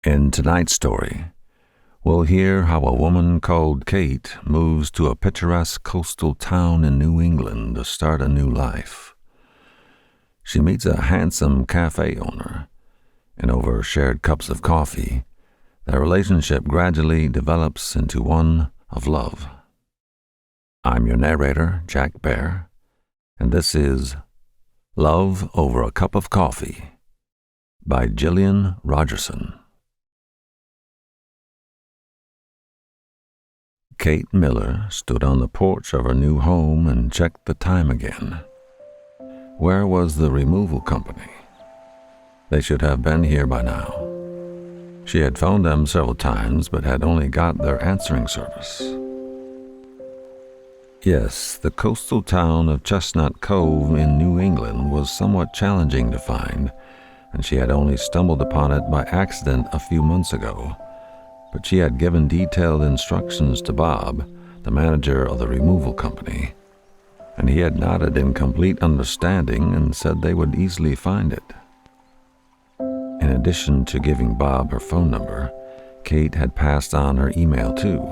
In tonight's story, we'll hear how a woman called Kate moves to a picturesque coastal town in New England to start a new life. She meets a handsome cafe owner, and over shared cups of coffee, their relationship gradually develops into one of love. I'm your narrator, Jack Bear, and this is Love Over a Cup of Coffee by Gillian Rogerson. Kate Miller stood on the porch of her new home and checked the time again. Where was the removal company? They should have been here by now. She had phoned them several times but had only got their answering service. Yes, the coastal town of Chestnut Cove in New England was somewhat challenging to find, and she had only stumbled upon it by accident a few months ago. But she had given detailed instructions to Bob, the manager of the removal company, and he had nodded in complete understanding and said they would easily find it. In addition to giving Bob her phone number, Kate had passed on her email too.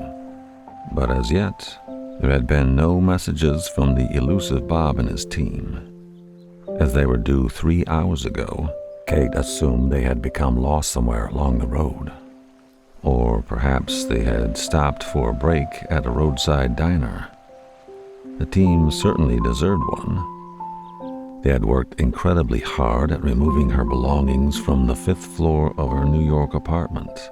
But as yet, there had been no messages from the elusive Bob and his team. As they were due 3 hours ago, Kate assumed they had become lost somewhere along the road. Or perhaps they had stopped for a break at a roadside diner. The team certainly deserved one. They had worked incredibly hard at removing her belongings from the 5th floor of her New York apartment.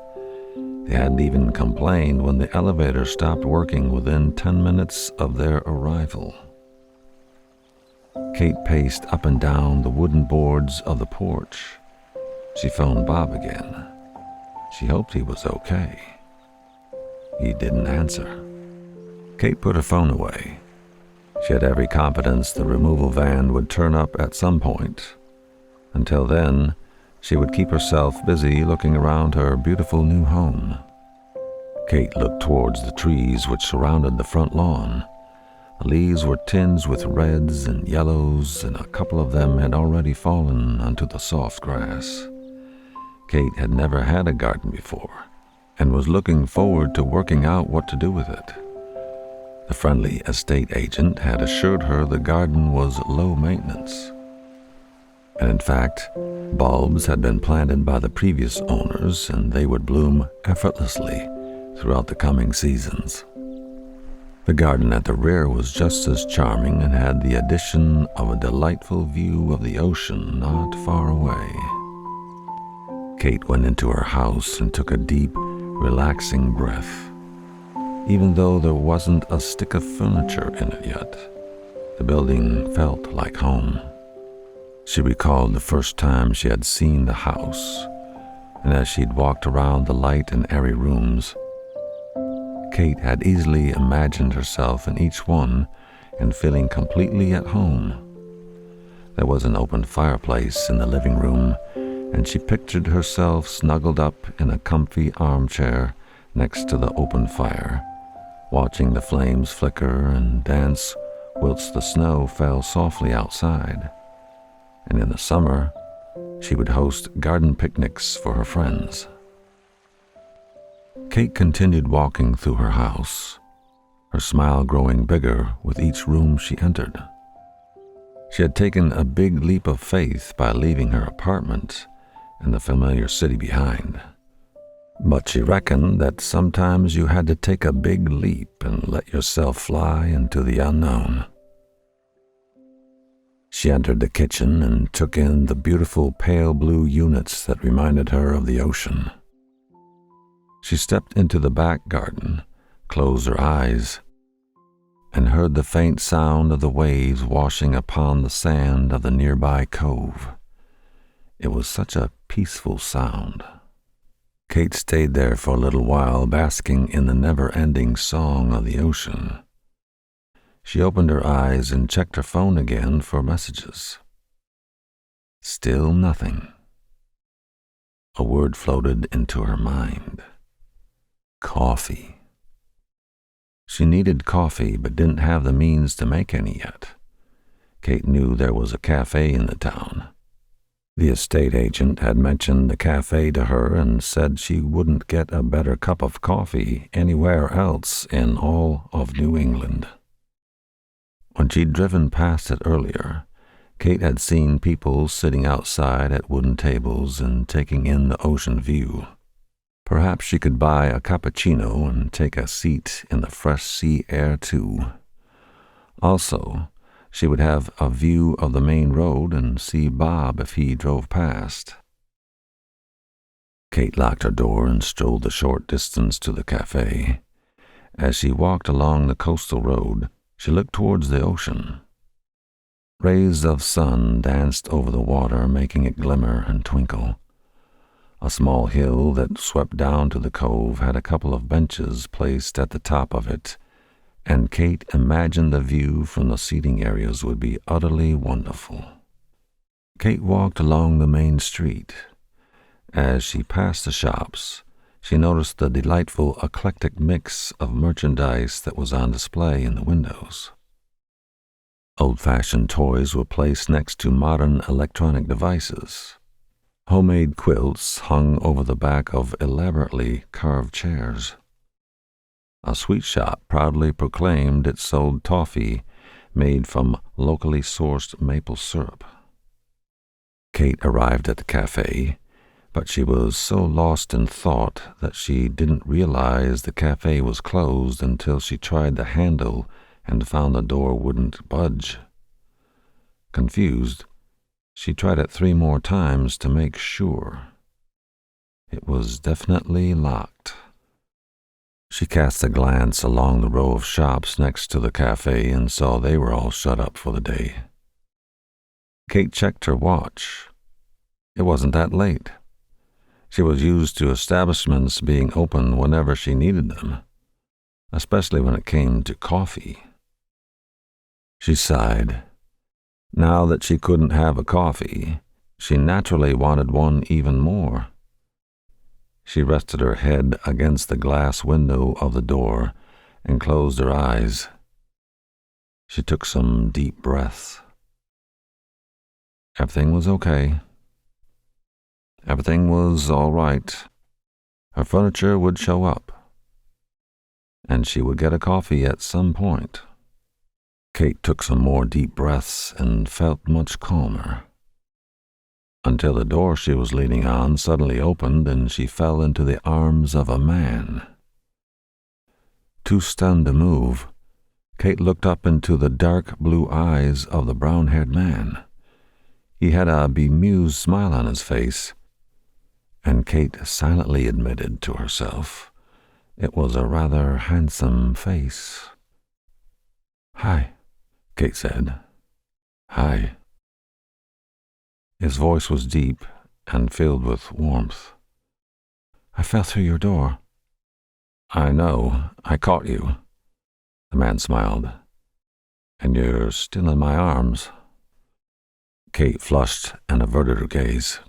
They hadn't even complained when the elevator stopped working within 10 minutes of their arrival. Kate paced up and down the wooden boards of the porch. She phoned Bob again. She hoped he was okay. He didn't answer. Kate put her phone away. She had every confidence the removal van would turn up at some point. Until then, she would keep herself busy looking around her beautiful new home. Kate looked towards the trees which surrounded the front lawn. The leaves were tinged with reds and yellows, and a couple of them had already fallen onto the soft grass. Kate had never had a garden before, and was looking forward to working out what to do with it. The friendly estate agent had assured her the garden was low maintenance. And in fact, bulbs had been planted by the previous owners, and they would bloom effortlessly throughout the coming seasons. The garden at the rear was just as charming and had the addition of a delightful view of the ocean not far away. Kate went into her house and took a deep, relaxing breath. Even though there wasn't a stick of furniture in it yet, the building felt like home. She recalled the first time she had seen the house, and as she'd walked around the light and airy rooms, Kate had easily imagined herself in each one and feeling completely at home. There was an open fireplace in the living room, and she pictured herself snuggled up in a comfy armchair next to the open fire, watching the flames flicker and dance whilst the snow fell softly outside. And in the summer, she would host garden picnics for her friends. Kate continued walking through her house, her smile growing bigger with each room she entered. She had taken a big leap of faith by leaving her apartment and the familiar city behind. But she reckoned that sometimes you had to take a big leap and let yourself fly into the unknown. She entered the kitchen and took in the beautiful pale blue units that reminded her of the ocean. She stepped into the back garden, closed her eyes, and heard the faint sound of the waves washing upon the sand of the nearby cove. It was such a peaceful sound. Kate stayed there for a little while, basking in the never-ending song of the ocean. She opened her eyes and checked her phone again for messages. Still nothing. A word floated into her mind. Coffee. She needed coffee but didn't have the means to make any yet. Kate knew there was a café in the town. The estate agent had mentioned the cafe to her and said she wouldn't get a better cup of coffee anywhere else in all of New England. When she'd driven past it earlier, Kate had seen people sitting outside at wooden tables and taking in the ocean view. Perhaps she could buy a cappuccino and take a seat in the fresh sea air, too. Also, she would have a view of the main road and see Bob if he drove past. Kate locked her door and strolled the short distance to the cafe. As she walked along the coastal road, she looked towards the ocean. Rays of sun danced over the water, making it glimmer and twinkle. A small hill that swept down to the cove had a couple of benches placed at the top of it, and Kate imagined the view from the seating areas would be utterly wonderful. Kate walked along the main street. As she passed the shops, she noticed the delightful eclectic mix of merchandise that was on display in the windows. Old-fashioned toys were placed next to modern electronic devices. Homemade quilts hung over the back of elaborately carved chairs. A sweet shop proudly proclaimed it sold toffee made from locally sourced maple syrup. Kate arrived at the cafe, but she was so lost in thought that she didn't realize the cafe was closed until she tried the handle and found the door wouldn't budge. Confused, she tried it 3 more times to make sure. It was definitely locked. She cast a glance along the row of shops next to the cafe and saw they were all shut up for the day. Kate checked her watch. It wasn't that late. She was used to establishments being open whenever she needed them, especially when it came to coffee. She sighed. Now that she couldn't have a coffee, she naturally wanted one even more. She rested her head against the glass window of the door and closed her eyes. She took some deep breaths. Everything was okay. Everything was all right. Her furniture would show up, and she would get a coffee at some point. Kate took some more deep breaths and felt much calmer, until the door she was leaning on suddenly opened and she fell into the arms of a man. Too stunned to move, Kate looked up into the dark blue eyes of the brown-haired man. He had a bemused smile on his face, and Kate silently admitted to herself it was a rather handsome face. "Hi," Kate said. "Hi." His voice was deep and filled with warmth. "I fell through your door." "I know. I caught you." The man smiled. "And you're still in my arms." Kate flushed and averted her gaze.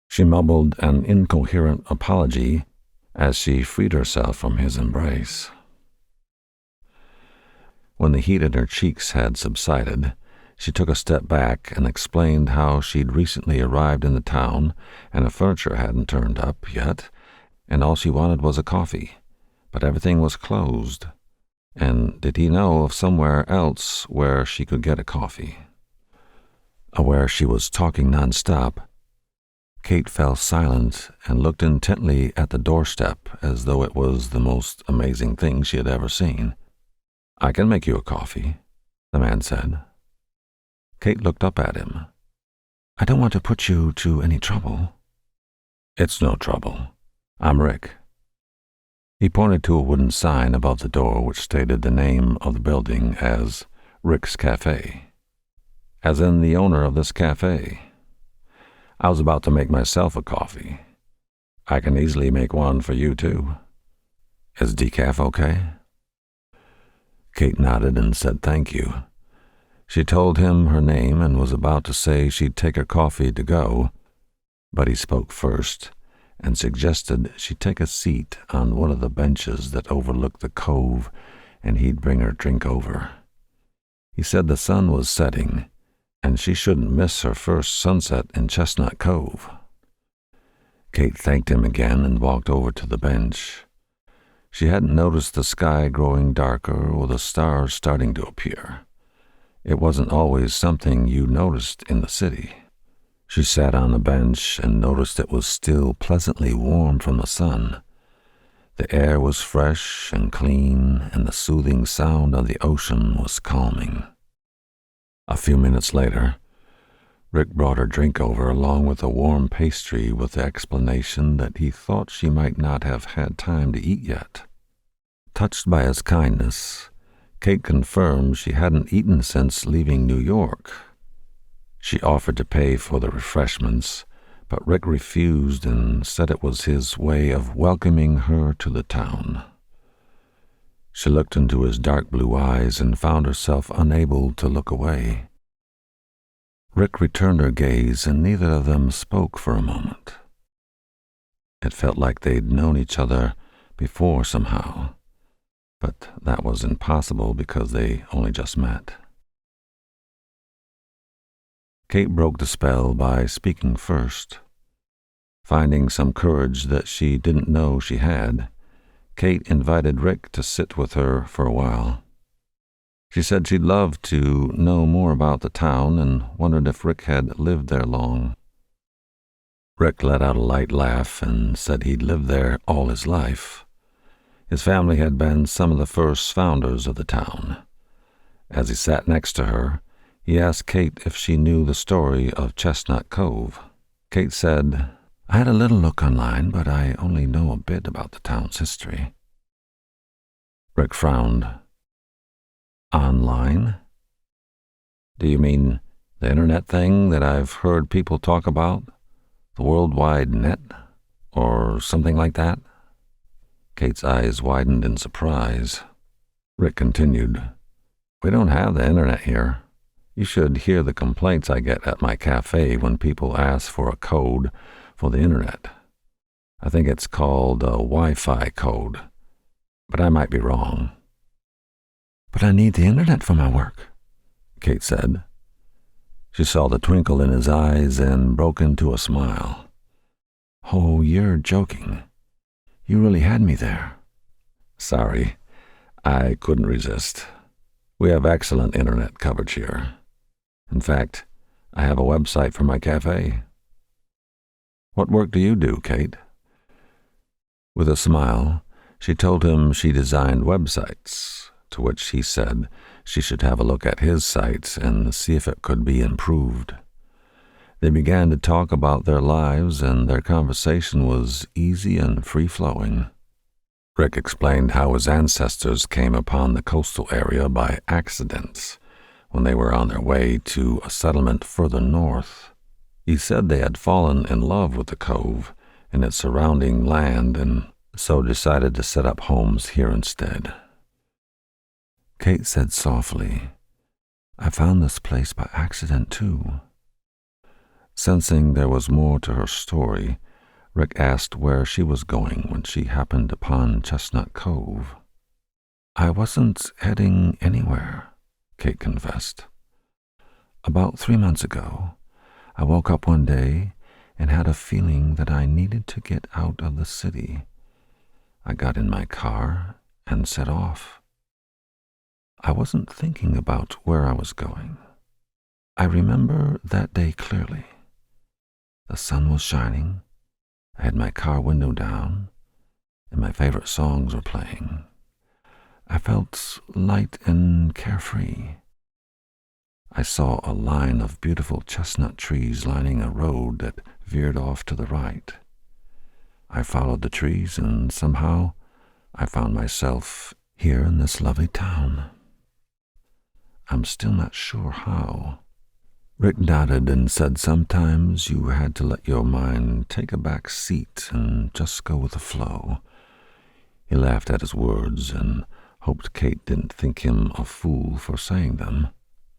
She mumbled an incoherent apology as she freed herself from his embrace. When the heat in her cheeks had subsided, she took a step back and explained how she'd recently arrived in the town and the furniture hadn't turned up yet, and all she wanted was a coffee, but everything was closed. And did he know of somewhere else where she could get a coffee? Aware she was talking nonstop, Kate fell silent and looked intently at the doorstep as though it was the most amazing thing she had ever seen. "I can make you a coffee," the man said. Kate looked up at him. "I don't want to put you to any trouble." "It's no trouble. I'm Rick." He pointed to a wooden sign above the door which stated the name of the building as Rick's Café, as in the owner of this cafe. "I was about to make myself a coffee. I can easily make one for you, too. Is decaf okay?" Kate nodded and said thank you. She told him her name and was about to say she'd take her coffee to go, but he spoke first and suggested she take a seat on one of the benches that overlooked the cove and he'd bring her drink over. He said the sun was setting and she shouldn't miss her first sunset in Chestnut Cove. Kate thanked him again and walked over to the bench. She hadn't noticed the sky growing darker or the stars starting to appear. It wasn't always something you noticed in the city. She sat on the bench and noticed it was still pleasantly warm from the sun. The air was fresh and clean, and the soothing sound of the ocean was calming. A few minutes later, Rick brought her drink over along with a warm pastry with the explanation that he thought she might not have had time to eat yet. Touched by his kindness, Kate confirmed she hadn't eaten since leaving New York. She offered to pay for the refreshments, but Rick refused and said it was his way of welcoming her to the town. She looked into his dark blue eyes and found herself unable to look away. Rick returned her gaze, and neither of them spoke for a moment. It felt like they'd known each other before somehow, but that was impossible because they only just met. Kate broke the spell by speaking first. Finding some courage that she didn't know she had, Kate invited Rick to sit with her for a while. She said she'd love to know more about the town and wondered if Rick had lived there long. Rick let out a light laugh and said he'd lived there all his life. His family had been some of the first founders of the town. As he sat next to her, he asked Kate if she knew the story of Chestnut Cove. Kate said, "I had a little look online, but I only know a bit about the town's history." Rick frowned. "Online? Do you mean the internet thing that I've heard people talk about? The World Wide Net? Or something like that?" Kate's eyes widened in surprise. Rick continued, "We don't have the internet here. You should hear the complaints I get at my café when people ask for a code for the internet. I think it's called a Wi-Fi code, but I might be wrong." "But I need the internet for my work," Kate said. She saw the twinkle in his eyes and broke into a smile. "Oh, you're joking. You really had me there." "Sorry, I couldn't resist. We have excellent internet coverage here. In fact, I have a website for my cafe." "What work do you do, Kate?" With a smile, she told him she designed websites, to which he said she should have a look at his site and see if it could be improved. They began to talk about their lives, and their conversation was easy and free-flowing. Rick explained how his ancestors came upon the coastal area by accident when they were on their way to a settlement further north. He said they had fallen in love with the cove and its surrounding land, and so decided to set up homes here instead. Kate said softly, "I found this place by accident, too." Sensing there was more to her story, Rick asked where she was going when she happened upon Chestnut Cove. "I wasn't heading anywhere," Kate confessed. "About 3 months ago, I woke up one day and had a feeling that I needed to get out of the city. I got in my car and set off. I wasn't thinking about where I was going. I remember that day clearly. The sun was shining, I had my car window down, and my favorite songs were playing. I felt light and carefree. I saw a line of beautiful chestnut trees lining a road that veered off to the right. I followed the trees, and somehow I found myself here in this lovely town. I'm still not sure how." Rick nodded and said sometimes you had to let your mind take a back seat and just go with the flow. He laughed at his words and hoped Kate didn't think him a fool for saying them.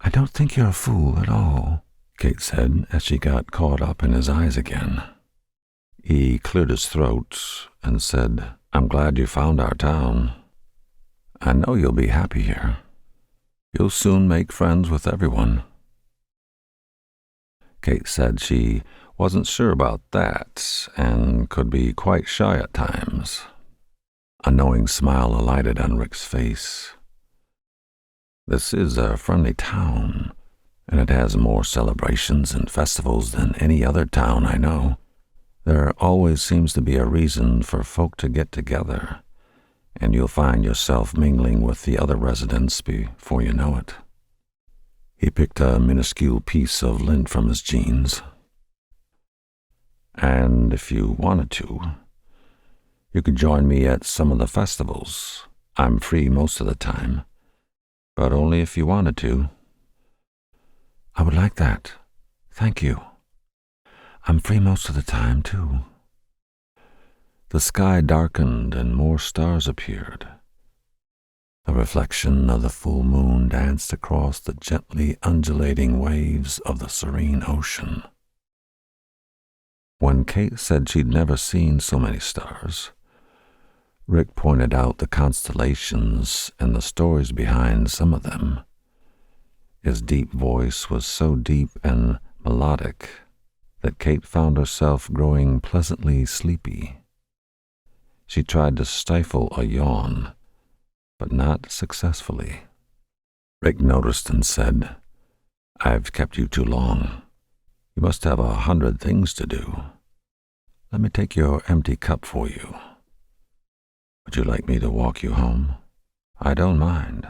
"I don't think you're a fool at all," Kate said as she got caught up in his eyes again. He cleared his throat and said, "I'm glad you found our town. I know you'll be happy here. You'll soon make friends with everyone." Kate said she wasn't sure about that and could be quite shy at times. A knowing smile alighted on Rick's face. This is a friendly town, and it has more celebrations and festivals than any other town I know. There always seems to be a reason for folk to get together, and you'll find yourself mingling with the other residents before you know it. He picked a minuscule piece of lint from his jeans. And if you wanted to, you could join me at some of the festivals. I'm free most of the time, but only if you wanted to. I would like that. Thank you. I'm free most of the time, too. The sky darkened and more stars appeared. The reflection of the full moon danced across the gently undulating waves of the serene ocean. When Kate said she'd never seen so many stars, Rick pointed out the constellations and the stories behind some of them. His deep voice was so deep and melodic that Kate found herself growing pleasantly sleepy. She tried to stifle a yawn, but not successfully. Rick noticed and said, "I've kept you too long. You must have 100 things to do. Let me take your empty cup for you. Would you like me to walk you home? I don't mind."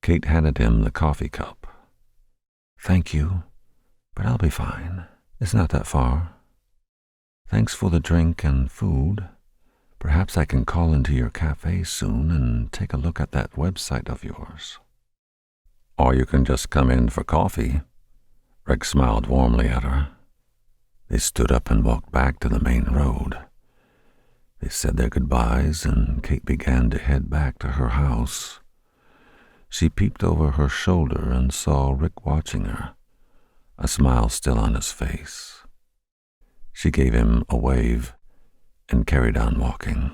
Kate handed him the coffee cup. "Thank you, but I'll be fine. It's not that far. Thanks for the drink and food. Perhaps I can call into your café soon and take a look at that website of yours." "Or you can just come in for coffee." Rick smiled warmly at her. They stood up and walked back to the main road. They said their goodbyes, and Kate began to head back to her house. She peeped over her shoulder and saw Rick watching her, a smile still on his face. She gave him a wave and carried on walking.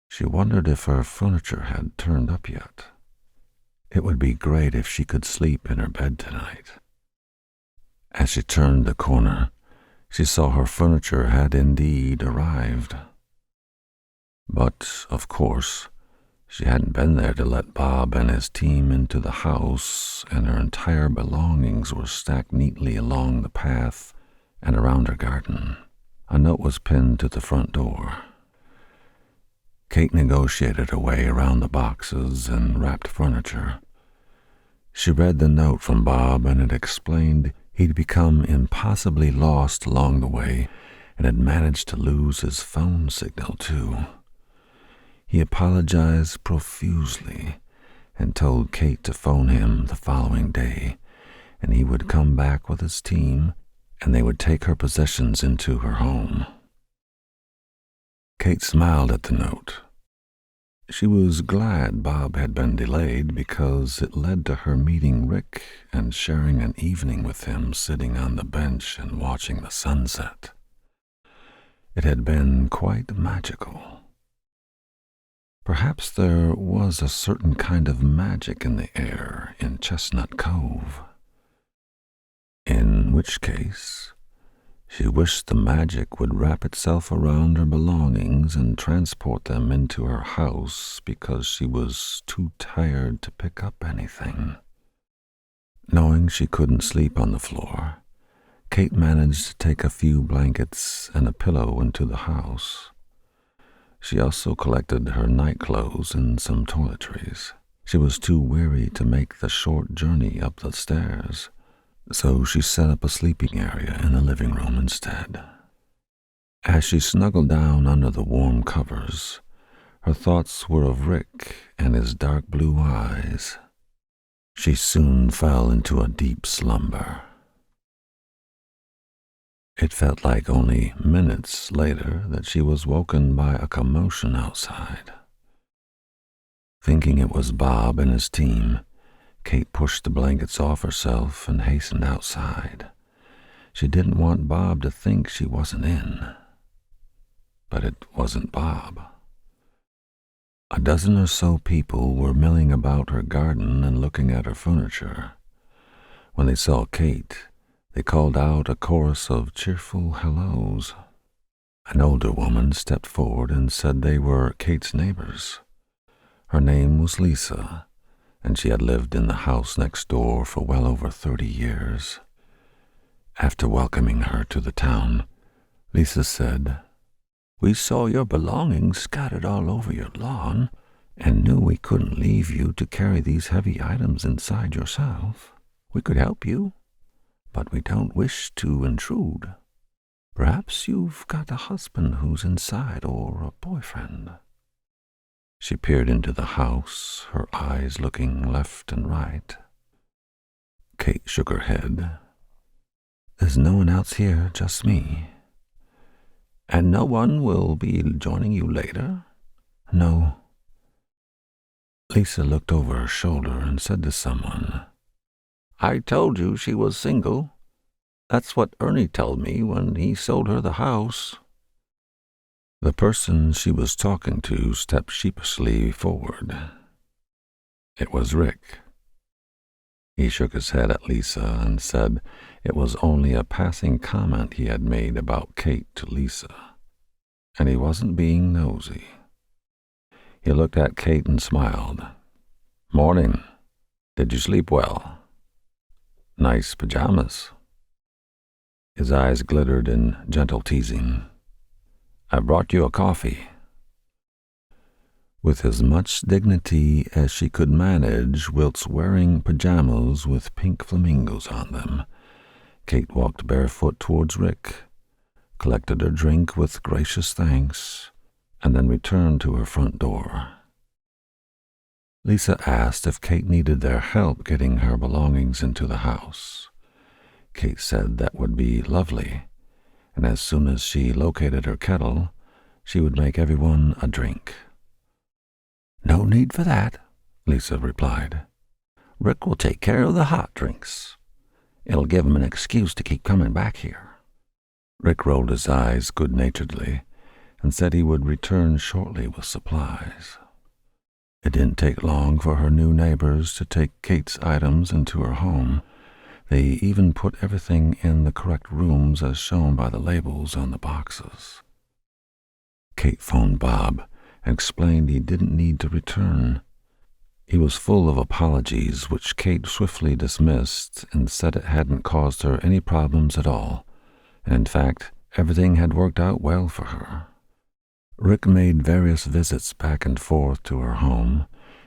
She wondered if her furniture had turned up yet. It would be great if she could sleep in her bed tonight. As she turned the corner, she saw her furniture had indeed arrived. But, of course, she hadn't been there to let Bob and his team into the house, and her entire belongings were stacked neatly along the path and around her garden. A note was pinned to the front door. Kate negotiated her way around the boxes and wrapped furniture. She read the note from Bob, and it explained he'd become impossibly lost along the way and had managed to lose his phone signal, too. He apologized profusely and told Kate to phone him the following day, and he would come back with his team, and they would take her possessions into her home. Kate smiled at the note. She was glad Bob had been delayed because it led to her meeting Rick and sharing an evening with him sitting on the bench and watching the sunset. It had been quite magical. Perhaps there was a certain kind of magic in the air in Chestnut Cove. In which case, she wished the magic would wrap itself around her belongings and transport them into her house because she was too tired to pick up anything. Knowing she couldn't sleep on the floor, Kate managed to take a few blankets and a pillow into the house. She also collected her nightclothes and some toiletries. She was too weary to make the short journey up the stairs, so she set up a sleeping area in the living room instead. As she snuggled down under the warm covers, her thoughts were of Rick and his dark blue eyes. She soon fell into a deep slumber. It felt like only minutes later that she was woken by a commotion outside. Thinking it was Bob and his team, Kate pushed the blankets off herself and hastened outside. She didn't want Bob to think she wasn't in. But it wasn't Bob. A dozen or so people were milling about her garden and looking at her furniture. When they saw Kate, they called out a chorus of cheerful hellos. An older woman stepped forward and said they were Kate's neighbors. Her name was Lisa, and she had lived in the house next door for well over 30 years. After welcoming her to the town, Lisa said, "We saw your belongings scattered all over your lawn and knew we couldn't leave you to carry these heavy items inside yourself. We could help you, but we don't wish to intrude. Perhaps you've got a husband who's inside or a boyfriend." She peered into the house, her eyes looking left and right. Kate shook her head. "There's no one else here, just me." "And no one will be joining you later?" "No." Lisa looked over her shoulder and said to someone, "I told you she was single. That's what Ernie told me when he sold her the house." The person she was talking to stepped sheepishly forward. It was Rick. He shook his head at Lisa and said it was only a passing comment he had made about Kate to Lisa, and he wasn't being nosy. He looked at Kate and smiled. "Morning. Did you sleep well? Nice pajamas." His eyes glittered in gentle teasing. "I brought you a coffee." With as much dignity as she could manage whilst wearing pajamas with pink flamingos on them, Kate walked barefoot towards Rick, collected her drink with gracious thanks, and then returned to her front door. Lisa asked if Kate needed their help getting her belongings into the house. Kate said that would be lovely, and as soon as she located her kettle, she would make everyone a drink. "No need for that," Lisa replied. "Rick will take care of the hot drinks. It'll give him an excuse to keep coming back here." Rick rolled his eyes good-naturedly and said he would return shortly with supplies. It didn't take long for her new neighbors to take Kate's items into her home. They even put everything in the correct rooms as shown by the labels on the boxes. Kate phoned Bob and explained he didn't need to return. He was full of apologies, which Kate swiftly dismissed and said it hadn't caused her any problems at all. And in fact, everything had worked out well for her. Rick made various visits back and forth to her home,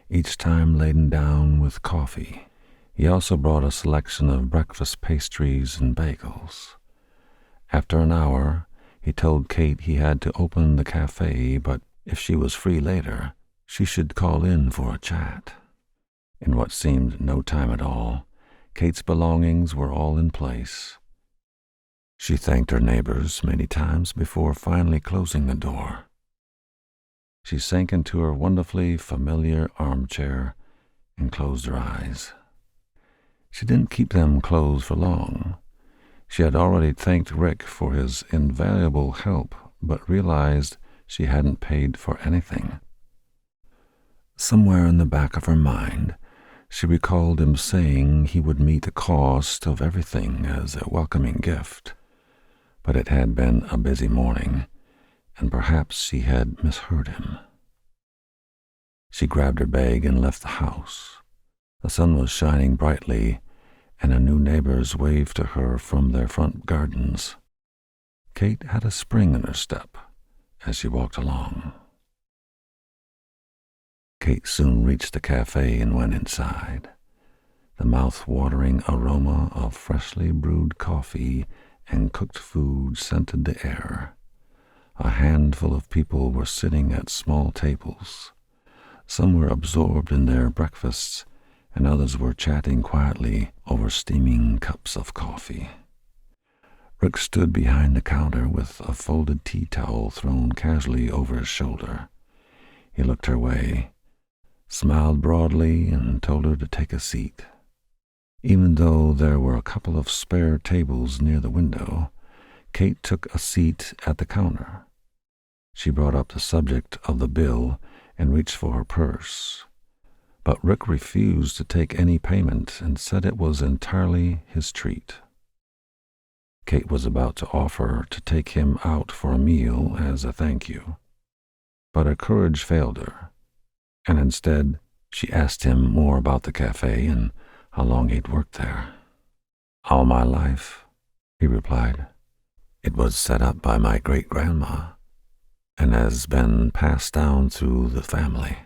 each time laden down with coffee. He also brought a selection of breakfast pastries and bagels. After an hour, he told Kate he had to open the café, but if she was free later, she should call in for a chat. In what seemed no time at all, Kate's belongings were all in place. She thanked her neighbors many times before finally closing the door. She sank into her wonderfully familiar armchair and closed her eyes. She didn't keep them closed for long. She had already thanked Rick for his invaluable help, but realized she hadn't paid for anything. Somewhere in the back of her mind, she recalled him saying he would meet the cost of everything as a welcoming gift. But it had been a busy morning, and perhaps she had misheard him. She grabbed her bag and left the house. The sun was shining brightly, and her new neighbors waved to her from their front gardens. Kate had a spring in her step as she walked along. Kate soon reached the cafe and went inside. The mouth-watering aroma of freshly brewed coffee and cooked food scented the air. A handful of people were sitting at small tables. Some were absorbed in their breakfasts, and others were chatting quietly over steaming cups of coffee. Rick stood behind the counter with a folded tea towel thrown casually over his shoulder. He looked her way, smiled broadly, and told her to take a seat. Even though there were a couple of spare tables near the window, Kate took a seat at the counter. She brought up the subject of the bill and reached for her purse. But Rick refused to take any payment and said it was entirely his treat. Kate was about to offer to take him out for a meal as a thank you, but her courage failed her, and instead she asked him more about the cafe and how long he'd worked there. "All my life," he replied. "It was set up by my great-grandma and has been passed down through the family.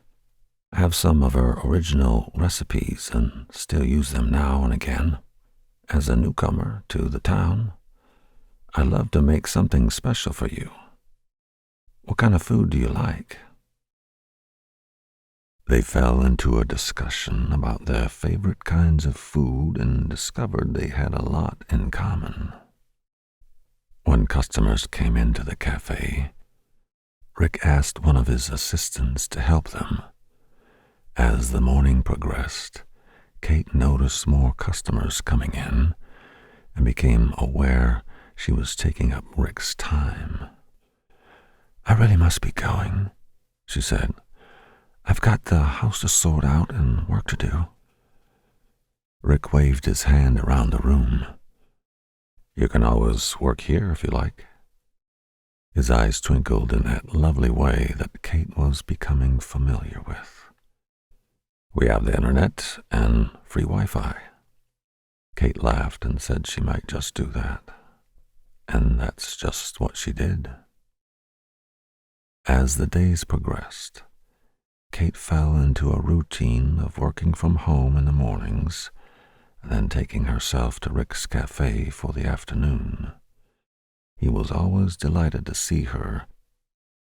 I have some of her original recipes and still use them now and again. As a newcomer to the town, I'd love to make something special for you. What kind of food do you like?" They fell into a discussion about their favorite kinds of food and discovered they had a lot in common. When customers came into the cafe, Rick asked one of his assistants to help them. As the morning progressed, Kate noticed more customers coming in and became aware she was taking up Rick's time. "I really must be going," she said. "I've got the house to sort out and work to do." Rick waved his hand around the room. "You can always work here if you like." His eyes twinkled in that lovely way that Kate was becoming familiar with. "We have the internet and free Wi-Fi." Kate laughed and said she might just do that. And that's just what she did. As the days progressed, Kate fell into a routine of working from home in the mornings and then taking herself to Rick's cafe for the afternoon. He was always delighted to see her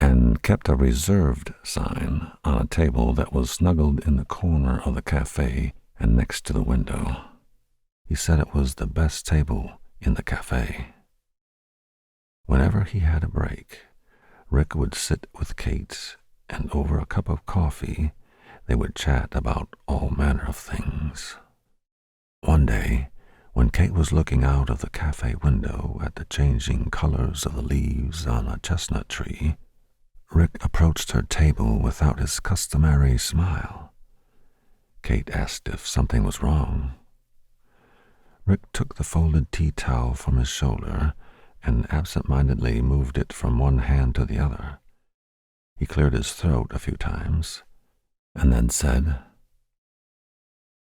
and kept a reserved sign on a table that was snuggled in the corner of the cafe and next to the window. He said it was the best table in the cafe. Whenever he had a break, Rick would sit with Kate, and over a cup of coffee, they would chat about all manner of things. One day, when Kate was looking out of the cafe window at the changing colors of the leaves on a chestnut tree, Rick approached her table without his customary smile. Kate asked if something was wrong. Rick took the folded tea towel from his shoulder and absent-mindedly moved it from one hand to the other. He cleared his throat a few times, and then said,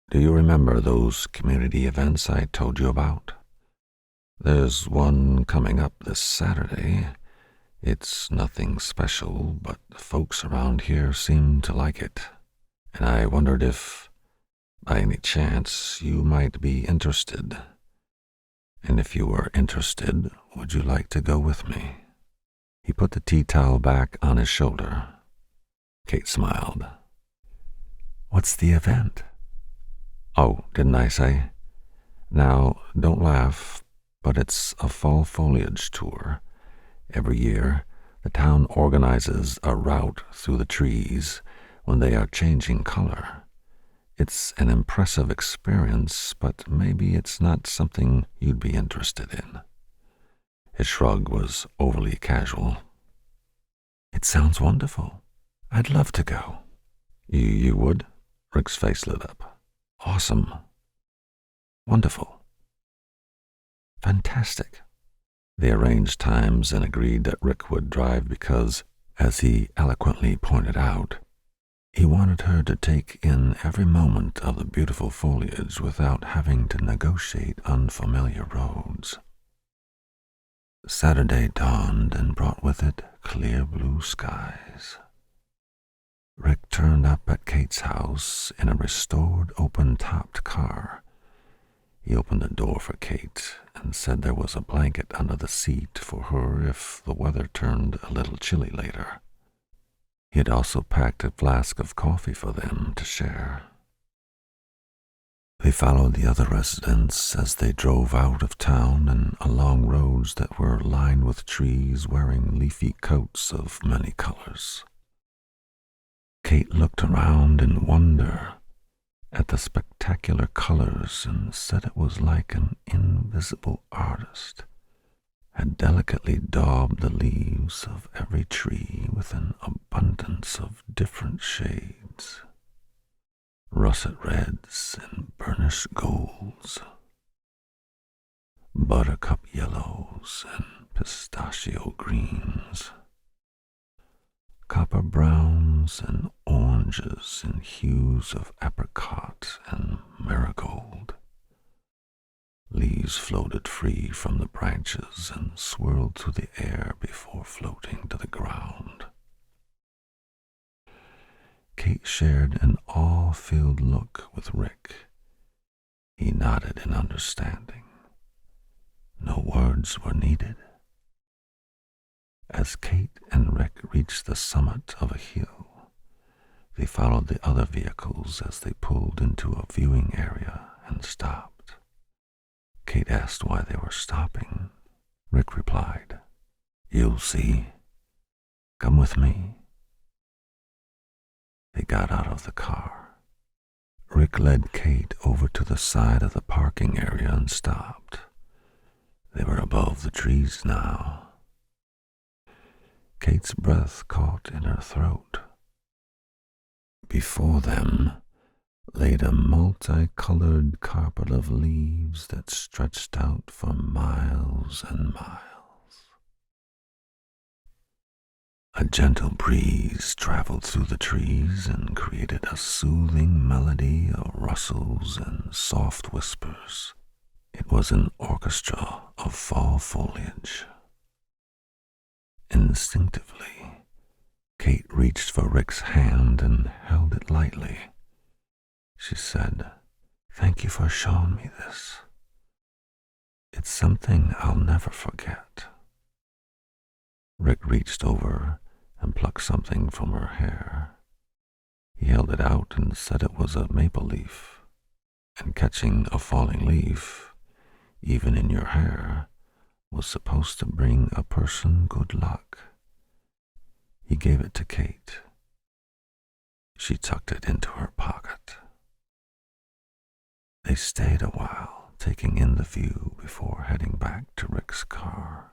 "Do you remember those community events I told you about? There's one coming up this Saturday. It's nothing special, but the folks around here seem to like it, and I wondered if, by any chance, you might be interested. And if you were interested, would you like to go with me?" He put the tea towel back on his shoulder. Kate smiled. "What's the event?" "Oh, didn't I say? Now, don't laugh, but it's a fall foliage tour. Every year, the town organizes a route through the trees when they are changing color. It's an impressive experience, but maybe it's not something you'd be interested in." His shrug was overly casual. "It sounds wonderful. I'd love to go." You would?" Rick's face lit up. "Awesome. Wonderful. Fantastic." They arranged times and agreed that Rick would drive because, as he eloquently pointed out, he wanted her to take in every moment of the beautiful foliage without having to negotiate unfamiliar roads. Saturday dawned and brought with it clear blue skies. Rick turned up at Kate's house in a restored open-topped car. He opened the door for Kate and said there was a blanket under the seat for her if the weather turned a little chilly later. He had also packed a flask of coffee for them to share. They followed the other residents as they drove out of town and along roads that were lined with trees wearing leafy coats of many colors. Kate looked around in wonder at the spectacular colors and said it was like an invisible artist had delicately daubed the leaves of every tree with an abundance of different shades. russet reds and burnished golds, buttercup yellows and pistachio greens, copper browns and oranges in hues of apricot and marigold. Leaves floated free from the branches and swirled through the air before floating to the ground. Kate shared an awe-filled look with Rick. He nodded in understanding. No words were needed. As Kate and Rick reached the summit of a hill, they followed the other vehicles as they pulled into a viewing area and stopped. Kate asked why they were stopping. Rick replied, "You'll see. Come with me." They got out of the car. Rick led Kate over to the side of the parking area and stopped. They were above the trees now. Kate's breath caught in her throat. Before them laid a multicolored carpet of leaves that stretched out for miles and miles. A gentle breeze traveled through the trees and created a soothing melody of rustles and soft whispers. It was an orchestra of fall foliage. Instinctively, Kate reached for Rick's hand and held it lightly. She said, "Thank you for showing me this. It's something I'll never forget." Rick reached over and plucked something from her hair. He held it out and said it was a maple leaf, and catching a falling leaf, even in your hair, was supposed to bring a person good luck. He gave it to Kate. She tucked it into her pocket. They stayed a while, taking in the view before heading back to Rick's car.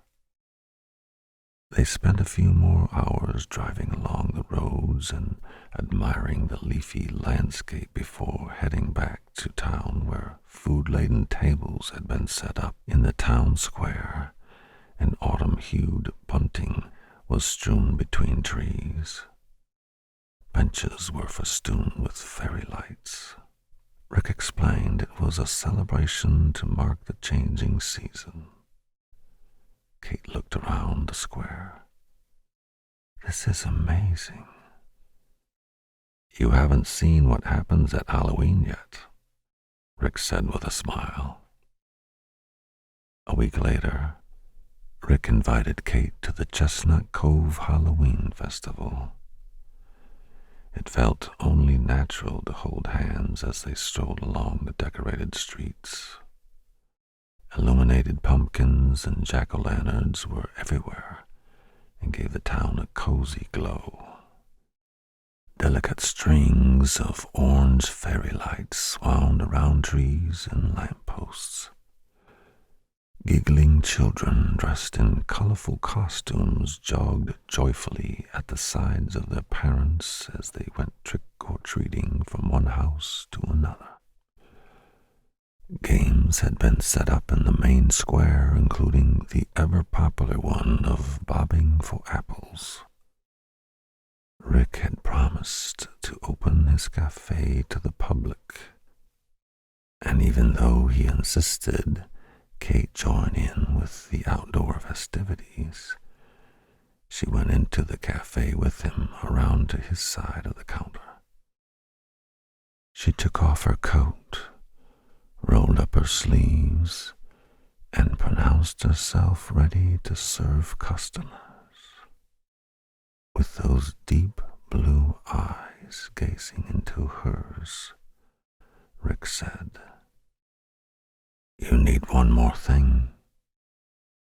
They spent a few more hours driving along the roads and admiring the leafy landscape before heading back to town, where food-laden tables had been set up in the town square and autumn-hued bunting was strewn between trees. Benches were festooned with fairy lights. Rick explained it was a celebration to mark the changing season. Kate looked around the square. "This is amazing." "You haven't seen what happens at Halloween yet," Rick said with a smile. A week later, Rick invited Kate to the Chestnut Cove Halloween Festival. It felt only natural to hold hands as they strolled along the decorated streets. Illuminated pumpkins and jack-o'-lanterns were everywhere and gave the town a cozy glow. Delicate strings of orange fairy lights wound around trees and lampposts. Giggling children dressed in colorful costumes jogged joyfully at the sides of their parents as they went trick-or-treating from one house to another. Games had been set up in the main square, including the ever-popular one of bobbing for apples. Rick had promised to open his café to the public, and even though he insisted Kate join in with the outdoor festivities, she went into the café with him around to his side of the counter. She took off her coat, rolled up her sleeves, and pronounced herself ready to serve customers. With those deep blue eyes gazing into hers, Rick said, "You need one more thing."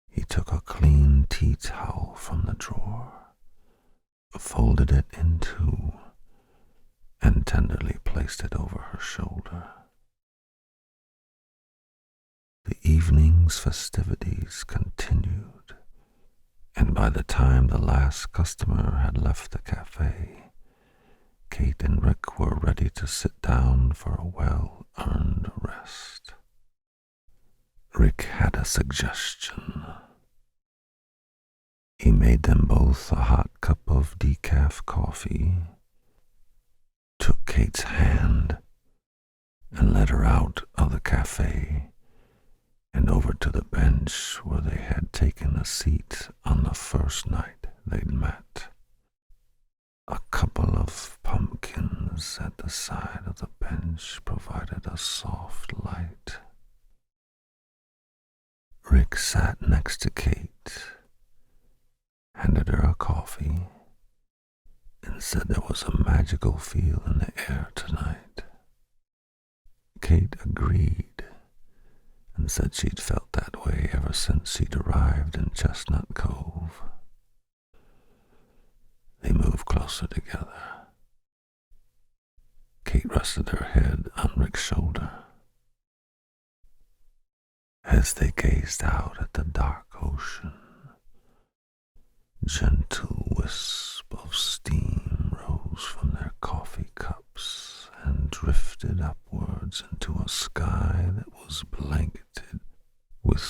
He took a clean tea towel from the drawer, folded it in two, and tenderly placed it over her shoulder. The evening's festivities continued, and by the time the last customer had left the cafe, Kate and Rick were ready to sit down for a well-earned rest. Rick had a suggestion. He made them both a hot cup of decaf coffee, took Kate's hand, and led her out of the café and over to the bench where they had taken a seat on the first night they'd met. A couple of pumpkins at the side of the bench provided a soft light. Rick sat next to Kate, handed her a coffee, and said there was a magical feel in the air tonight. Kate agreed and said she'd felt that way ever since she'd arrived in Chestnut Cove. They moved closer together. Kate rested her head on Rick's shoulder. As they gazed out at the dark ocean, gentle wisps of steam rose from their coffee cups and drifted upwards into a sky that was blanketed with